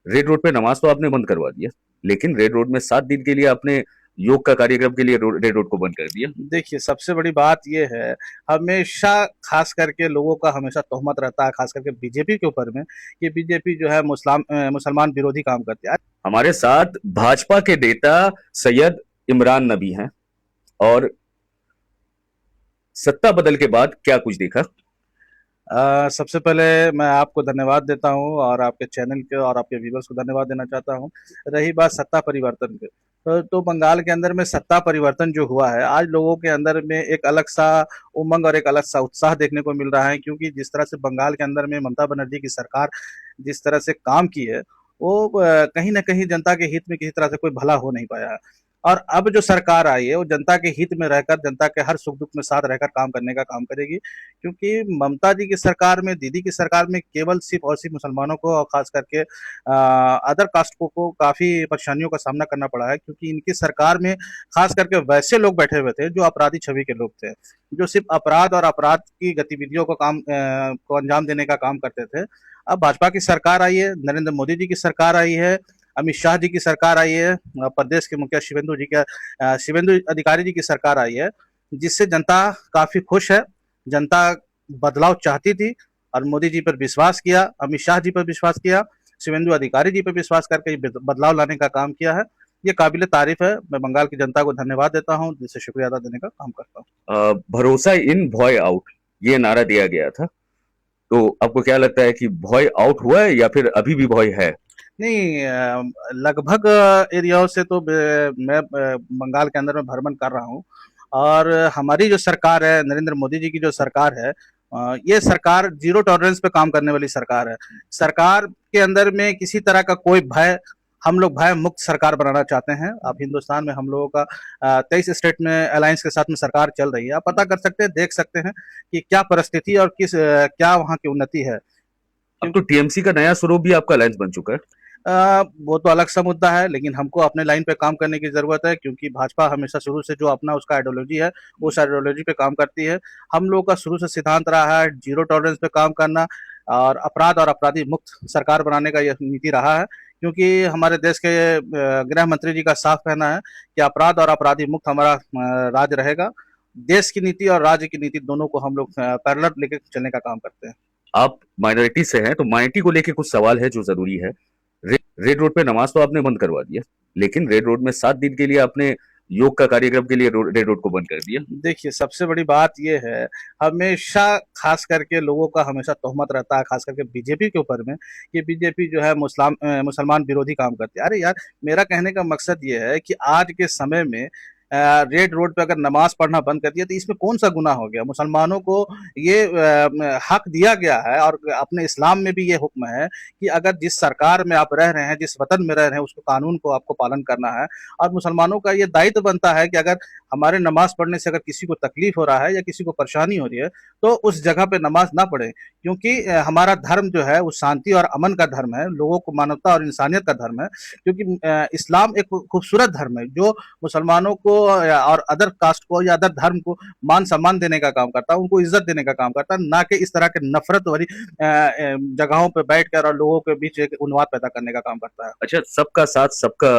Red road पे नमाज तो आपने बंद करवा दिया, लेकिन रेड रोड में 7 दिन के लिए आपने योग का कार्यक्रम के लिए रेड रोड को बंद कर दिया। देखिए, सबसे बड़ी बात ये है, हमेशा खास करके लोगों का हमेशा तोहमत रहता है, खास करके बीजेपी के ऊपर में, कि बीजेपी जो है मुसलमान विरोधी काम करती है। हमारे साथ भाजपा के नेता सैयद इमरान नबी हैं, और सत्ता बदल के बाद क्या कुछ देखा। सबसे पहले मैं आपको धन्यवाद देता हूँ और आपके चैनल के और आपके व्यूवर्स को धन्यवाद देना चाहता हूँ। रही बात सत्ता परिवर्तन की, तो बंगाल के अंदर में सत्ता परिवर्तन जो हुआ है, आज लोगों के अंदर में एक अलग सा उमंग और एक अलग सा उत्साह देखने को मिल रहा है, क्योंकि जिस तरह से बंगाल के अंदर में ममता बनर्जी की सरकार जिस तरह से काम की है, वो कहीं ना कहीं जनता के हित में किसी तरह से कोई भला हो नहीं पाया है। और अब जो सरकार आई है वो जनता के हित में रहकर, जनता के हर सुख दुख में साथ रहकर काम करने का काम करेगी, क्योंकि ममता जी की सरकार में, दीदी की सरकार में केवल सिर्फ और सिर्फ मुसलमानों को और खास करके अदर कास्ट को काफी परेशानियों का सामना करना पड़ा है, क्योंकि इनकी सरकार में खास करके वैसे लोग बैठे हुए थे जो अपराधी छवि के लोग थे, जो सिर्फ अपराध और अपराध की गतिविधियों को अंजाम देने का काम करते थे। अब भाजपा की सरकार आई है, नरेंद्र मोदी जी की सरकार आई है, अमित शाह जी की सरकार आई है, प्रदेश के मुखिया शिवेंदु अधिकारी जी की सरकार आई है, जिससे जनता काफी खुश है। जनता बदलाव चाहती थी और मोदी जी पर विश्वास किया, अमित शाह जी पर विश्वास किया, शिवेंदु अधिकारी जी पर विश्वास करके बदलाव लाने का काम किया है। ये काबिल तारीफ है। मैं बंगाल की जनता को धन्यवाद देता हूँ, जिससे शुक्रिया अदा देने का काम करता हूँ। भरोसा इन भॉय आउट, ये नारा दिया गया था, तो आपको क्या लगता है कि भॉय आउट हुआ है या फिर अभी भी भॉय है। नहीं, लगभग एरियाओं से तो मैं बंगाल के अंदर में भ्रमण कर रहा हूँ, और हमारी जो सरकार है, नरेंद्र मोदी जी की जो सरकार है, ये सरकार जीरो टॉलरेंस पे काम करने वाली सरकार है। सरकार के अंदर में किसी तरह का कोई भय, हम लोग भय मुक्त सरकार बनाना चाहते हैं। आप हिंदुस्तान में हम लोगों का 23 स्टेट में अलायंस के साथ में सरकार चल रही है। आप पता कर सकते हैं, देख सकते हैं कि क्या परिस्थिति और क्या वहाँ की उन्नति है। अब तो टीएमसी का नया स्वरूप भी आपका अलायंस बन चुका है। वो तो अलग सा मुद्दा है, लेकिन हमको अपने लाइन पे काम करने की जरूरत है, क्योंकि भाजपा हमेशा शुरू से जो अपना उसका आइडियोलॉजी है, उस आइडियोलॉजी पे काम करती है। हम लोगों का शुरू से सिद्धांत रहा है जीरो टॉलरेंस पे काम करना, और अपराध और अपराधी मुक्त सरकार बनाने का यह नीति रहा है, क्योंकि हमारे देश के गृह मंत्री जी का साफ कहना है कि अपराध और अपराधी मुक्त हमारा राज्य रहेगा। देश की नीति और राज्य की नीति दोनों को हम लोग पैरेलल लेके चलने का काम करते हैं। आप माइनॉरिटी से हैं, तो माइनॉरिटी को लेके कुछ सवाल है जो जरूरी है। रेड रोड पे नमाज तो आपने बंद करवा दिया, लेकिन रेड रोड में 7 दिन के लिए आपने योग का कार्यक्रम के लिए रेड रोड को बंद कर दिया। देखिए, सबसे बड़ी बात ये है, हमेशा खास करके लोगों का हमेशा तोहमत रहता है, खास करके बीजेपी के ऊपर में, कि बीजेपी जो है मुसलमान विरोधी काम करती है। अरे यार, मेरा कहने का मकसद ये है कि आज के समय में रेड रोड पे अगर नमाज पढ़ना बंद कर दिया, तो इसमें कौन सा गुनाह हो गया। मुसलमानों को ये हक दिया गया है, और अपने इस्लाम में भी ये हुक्म है कि अगर जिस सरकार में आप रह रहे हैं, जिस वतन में रह रहे हैं, उसको कानून को आपको पालन करना है। और मुसलमानों का ये दायित्व बनता है कि अगर हमारे नमाज पढ़ने से अगर किसी को तकलीफ हो रहा है या किसी को परेशानी हो रही है, तो उस जगह पे नमाज ना पढ़े, क्योंकि हमारा धर्म जो है वो शांति और अमन का धर्म है, लोगों को मानवता और इंसानियत का धर्म है। क्योंकि इस्लाम एक खूबसूरत धर्म है, जो मुसलमानों को और अदर कास्ट को या अदर धर्म को मान सम्मान देने का काम करता है, उनको इज्जत देने का काम करता है, ना कि इस तरह के नफरत वाली जगहों पे बैठकर और लोगों के बीच एक उन्माद पैदा करने का काम करता है। अच्छा, सबका साथ सबका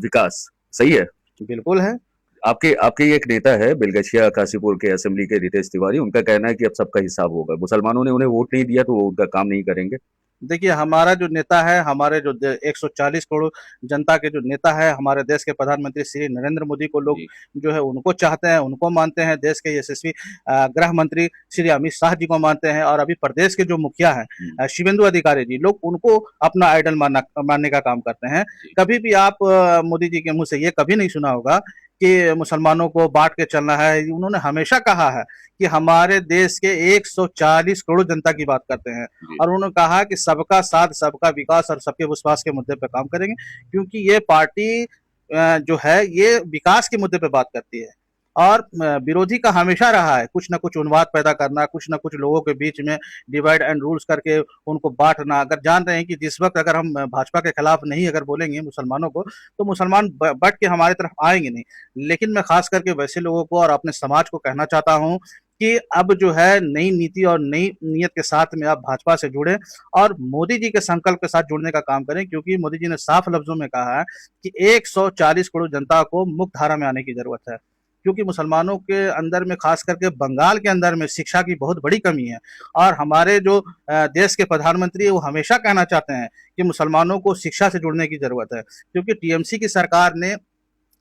विकास सही है। बिल्कुल है। आपके आपके एक नेता है बेलगछिया काशीपुर के असेंबली के रितेश तिवारी, उनका कहना है कि अब सबका हिसाब होगा, मुसलमानों ने उन्हें वोट नहीं दिया तो वो उनका काम नहीं करेंगे। देखिए, हमारा जो नेता है, हमारे जो 140 करोड़ जनता के जो नेता है, हमारे देश के प्रधानमंत्री श्री नरेंद्र मोदी को लोग जो है उनको चाहते हैं, उनको मानते हैं। देश के यशस्वी गृह मंत्री श्री अमित शाह जी को मानते हैं, और अभी प्रदेश के जो मुखिया हैं शिवेंदु अधिकारी जी, लोग उनको अपना आइडल मानने का काम करते हैं। कभी भी आप मोदी जी के मुंह से ये कभी नहीं सुना होगा कि मुसलमानों को बांट के चलना है। उन्होंने हमेशा कहा है कि हमारे देश के 140 करोड़ जनता की बात करते हैं, और उन्होंने कहा कि सबका साथ, सबका विकास और सबके विश्वास के मुद्दे पे काम करेंगे, क्योंकि ये पार्टी जो है ये विकास के मुद्दे पे बात करती है। और विरोधी का हमेशा रहा है कुछ ना कुछ उन्माद पैदा करना, कुछ ना कुछ लोगों के बीच में डिवाइड एंड रूल्स करके उनको बांटना। अगर जान रहे हैं कि जिस वक्त अगर हम भाजपा के खिलाफ नहीं अगर बोलेंगे मुसलमानों को, तो मुसलमान बट के हमारे तरफ आएंगे नहीं। लेकिन मैं खास करके वैसे लोगों को और अपने समाज को कहना चाहता हूँ कि अब जो है नई नीति और नई नीयत के साथ में आप भाजपा से जुड़े और मोदी जी के संकल्प के साथ जुड़ने का काम करें, क्योंकि मोदी जी ने साफ लफ्जों में कहा है कि 140 करोड़ जनता को मुख्य धारा में आने की जरूरत है, क्योंकि मुसलमानों के अंदर में खास करके बंगाल के अंदर में शिक्षा की बहुत बड़ी कमी है। और हमारे जो देश के प्रधानमंत्री है वो हमेशा कहना चाहते हैं कि मुसलमानों को शिक्षा से जुड़ने की जरूरत है, क्योंकि टीएमसी की सरकार ने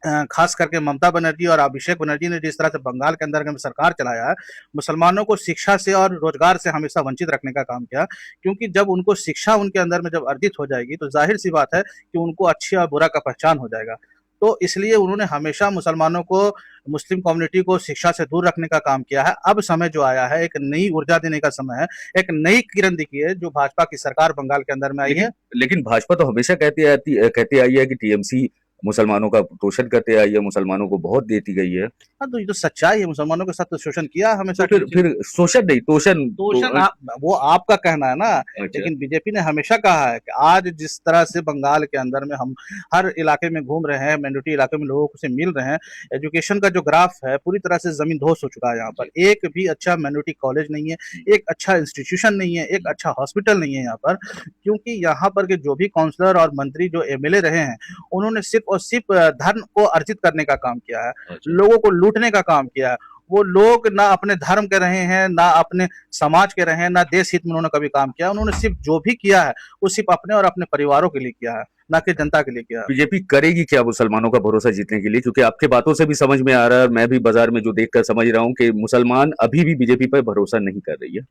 खास करके ममता बनर्जी और अभिषेक बनर्जी ने जिस तरह से बंगाल के अंदर में सरकार चलाया है, मुसलमानों को शिक्षा से और रोजगार से हमेशा वंचित रखने का काम किया, क्योंकि जब उनको शिक्षा उनके अंदर में जब अर्जित हो जाएगी तो जाहिर सी बात है कि उनको अच्छी और बुरा का पहचान हो जाएगा। तो इसलिए उन्होंने हमेशा मुसलमानों को, मुस्लिम कम्युनिटी को शिक्षा से दूर रखने का काम किया है। अब समय जो आया है, एक नई ऊर्जा देने का समय है, एक नई किरण दिखी है जो भाजपा की सरकार बंगाल के अंदर में आई है। लेकिन भाजपा तो हमेशा कहती आई है कि टीएमसी मुसलमानों का शोषण करते आई है, मुसलमानों को बहुत देती गई है। हाँ, तो ये तो सच्चाई है, मुसलमानों के साथ तो शोषण किया हमेशा। तो फिर शोषण नहीं, तोषण शोषण वो आपका कहना है ना, अच्छा। लेकिन बीजेपी ने हमेशा कहा है कि आज जिस तरह से बंगाल के अंदर में हम हर इलाके में घूम रहे हैं, माइनॉरिटी इलाके में लोगों से मिल रहे हैं, एजुकेशन का जो ग्राफ है पूरी तरह से जमीन दोष हो चुका है। यहाँ पर एक भी अच्छा माइनॉरिटी कॉलेज नहीं है, एक अच्छा इंस्टीट्यूशन नहीं है, एक अच्छा हॉस्पिटल नहीं है यहाँ पर, क्योंकि यहाँ पर के जो भी काउंसलर और मंत्री जो एमएलए रहे हैं उन्होंने सिर्फ और सिर्फ धर्म को अर्जित करने का काम किया है, लोगों को लूटने का काम किया है। वो लोग ना अपने धर्म के रहे हैं, ना अपने समाज के रहे हैं, ना देश हित में उन्होंने कभी काम किया। उन्होंने सिर्फ जो भी किया है वो सिर्फ अपने और अपने परिवारों के लिए किया है, ना कि जनता के लिए किया है। बीजेपी करेगी क्या मुसलमानों का भरोसा जीतने के लिए? क्योंकि आपके बातों से भी समझ में आ रहा है और मैं भी बाजार में जो देखकर समझ रहा हूँ कि मुसलमान अभी भी बीजेपी पर भरोसा नहीं कर रही है।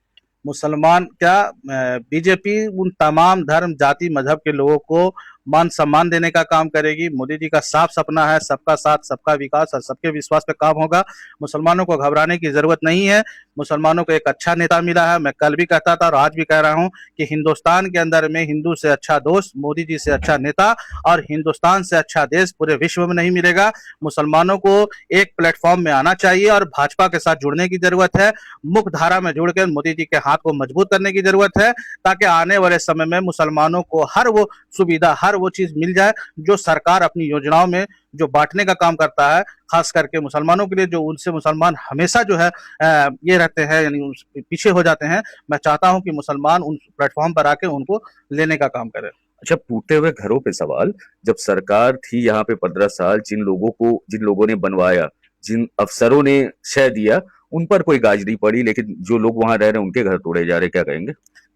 मुसलमान क्या, बीजेपी उन तमाम धर्म जाति मजहब के लोगों को मान सम्मान देने का काम करेगी। मोदी जी का साफ सपना है सबका साथ सबका विकास और सबके विश्वास पे काम होगा। मुसलमानों को घबराने की जरूरत नहीं है। मुसलमानों को एक अच्छा नेता मिला है। मैं कल भी कहता था और आज भी कह रहा हूं कि हिंदुस्तान के अंदर में हिंदू से अच्छा दोस्त, मोदी जी से अच्छा नेता और हिंदुस्तान से अच्छा देश पूरे विश्व में नहीं मिलेगा। मुसलमानों को एक प्लेटफॉर्म में आना चाहिए और भाजपा के साथ जुड़ने की जरूरत है। मुख्य धारा में जुड़कर मोदी जी के हाथ को मजबूत करने की जरूरत है, ताकि आने वाले समय में मुसलमानों को हर वो सुविधा, हर वो चीज मिल जाए जो सरकार अपनी योजनाओं में जो बांटने का काम करता है, खास करके मुसलमानों के लिए, जो उनसे मुसलमान हमेशा जो है ये रहते हैं, यानी पीछे हो जाते हैं। मैं चाहता हूं कि मुसलमान उन प्लेटफॉर्म पर आके उनको लेने का काम करे। अच्छा, टूटे हुए घरों पे सवाल, जब सरकार थी यहाँ पे 15 साल, जिन लोगों ने बनवाया, जिन अफसरों ने शय दिया, उन पर कोई गाज नहीं पड़ी, लेकिन जो लोग वहां रह रहे हैं उनके घर तोड़े जा रहे, क्या कहेंगे?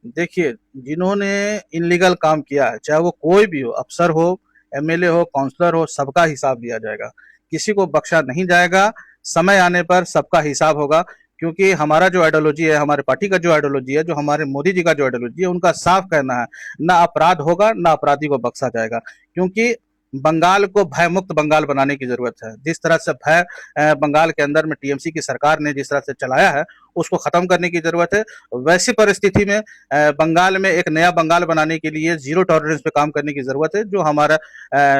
देखिए, जिन्होंने इनलीगल काम किया है, चाहे वो कोई भी हो, अफसर हो, एमएलए हो, काउंसलर हो, सबका हिसाब दिया जाएगा। किसी को बख्शा नहीं जाएगा। समय आने पर सबका हिसाब होगा, क्योंकि हमारा जो आइडियोलॉजी है, हमारे पार्टी का जो आइडियोलॉजी है, जो हमारे मोदी जी का जो आइडियोलॉजी है, उनका साफ कहना है ना अपराध होगा ना अपराधी को बख्शा जाएगा। क्योंकि बंगाल को भय मुक्त बंगाल बनाने की जरूरत है। जिस तरह से भय बंगाल के अंदर में टीएमसी की सरकार ने जिस तरह से चलाया है उसको खत्म करने की जरूरत है। वैसी परिस्थिति में बंगाल में एक नया बंगाल बनाने के लिए जीरो टॉलरेंस पे काम करने की जरूरत है, जो हमारा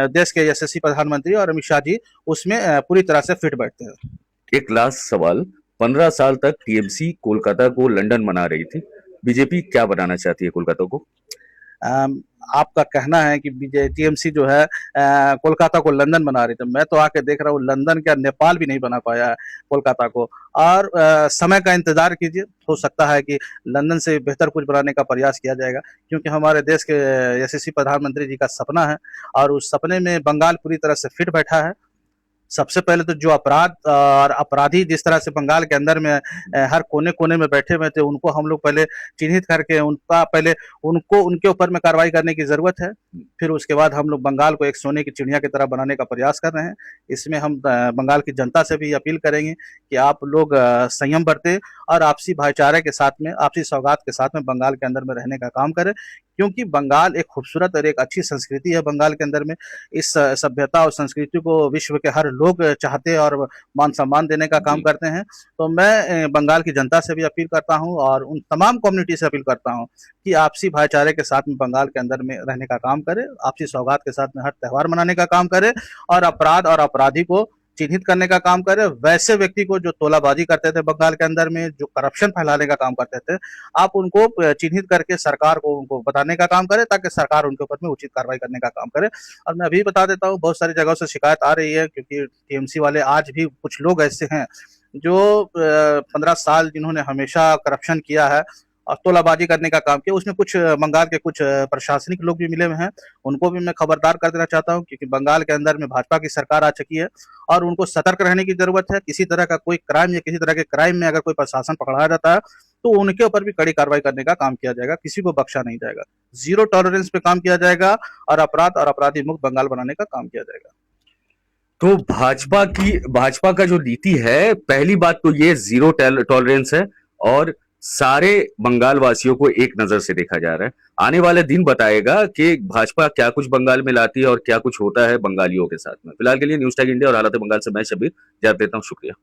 देश के यशस्वी प्रधानमंत्री और अमित शाह जी उसमें पूरी तरह से फिट बैठते हैं। एक लास्ट सवाल, 15 साल तक टीएमसी कोलकाता को लंदन बना रही थी, बीजेपी क्या बनाना चाहती है कोलकाता को? आपका कहना है कि टीएमसी जो है कोलकाता को लंदन बना रही थी। मैं तो आके देख रहा हूँ लंदन क्या, नेपाल भी नहीं बना पाया है कोलकाता को। और समय का इंतजार कीजिए, हो सकता है कि लंदन से बेहतर कुछ बनाने का प्रयास किया जाएगा, क्योंकि हमारे देश के यशस्वी प्रधानमंत्री जी का सपना है और उस सपने में बंगाल पूरी तरह से फिट बैठा है। सबसे पहले तो जो अपराध और अपराधी जिस तरह से बंगाल के अंदर में हर कोने कोने में बैठे हुए थे, उनको हम लोग पहले चिन्हित करके उनका पहले उनको उनके ऊपर में कार्रवाई करने की जरूरत है। फिर उसके बाद हम लोग बंगाल को एक सोने की चिड़िया की तरह बनाने का प्रयास कर रहे हैं। इसमें हम बंगाल की जनता से भी अपील करेंगे कि आप लोग संयम बरतें और आपसी भाईचारे के साथ में, आपसी सौगात के साथ में बंगाल के अंदर में रहने का काम करें, क्योंकि बंगाल एक खूबसूरत और एक अच्छी संस्कृति है। बंगाल के अंदर में इस सभ्यता और संस्कृति को विश्व के हर लोग चाहते हैं और मान सम्मान देने का काम करते हैं। तो मैं बंगाल की जनता से भी अपील करता हूं और उन तमाम कम्युनिटी से अपील करता हूं कि आपसी भाईचारे के साथ में बंगाल के अंदर में रहने का काम करें, आपसी सौगात के साथ में हर त्यौहार मनाने का काम करें और अपराध और अपराधी को चिन्हित करने का काम करे। वैसे व्यक्ति को जो तोलाबाजी करते थे बंगाल के अंदर में, जो करप्शन फैलाने का काम करते थे, आप उनको चिन्हित करके सरकार को उनको बताने का काम करे, ताकि सरकार उनके ऊपर में उचित कार्रवाई करने का काम करे। और मैं अभी बता देता हूँ, बहुत सारी जगहों से शिकायत आ रही है, क्योंकि टीएमसी वाले आज भी कुछ लोग ऐसे हैं जो 15 साल जिन्होंने हमेशा करप्शन किया है और तोलाबाजी करने का काम किया, उसमें कुछ बंगाल के कुछ प्रशासनिक लोग भी मिले हुए हैं। उनको भी मैं खबरदार कर देना चाहता हूँ, क्योंकि बंगाल के अंदर में भाजपा की सरकार आ चुकी है और उनको सतर्क रहने की जरूरत है। किसी तरह का कोई क्राइम या किसी तरह के क्राइम में अगर कोई प्रशासन पकड़ा जाता है तो उनके ऊपर भी कड़ी कार्रवाई करने का काम किया जाएगा, किसी को बख्शा नहीं जाएगा। जीरो टॉलरेंस पे काम किया जाएगा और अपराध और अपराधी मुक्त बंगाल बनाने का काम किया जाएगा। तो भाजपा का जो नीति है, पहली बात तो ये जीरो टॉलरेंस है और सारे बंगाल वासियों को एक नजर से देखा जा रहा है। आने वाले दिन बताएगा कि भाजपा क्या कुछ बंगाल में लाती है और क्या कुछ होता है बंगालियों के साथ में। फिलहाल के लिए न्यूज़ टैग इंडिया और हालात बंगाल से मैं शबीर इजाजत देता हूं। शुक्रिया।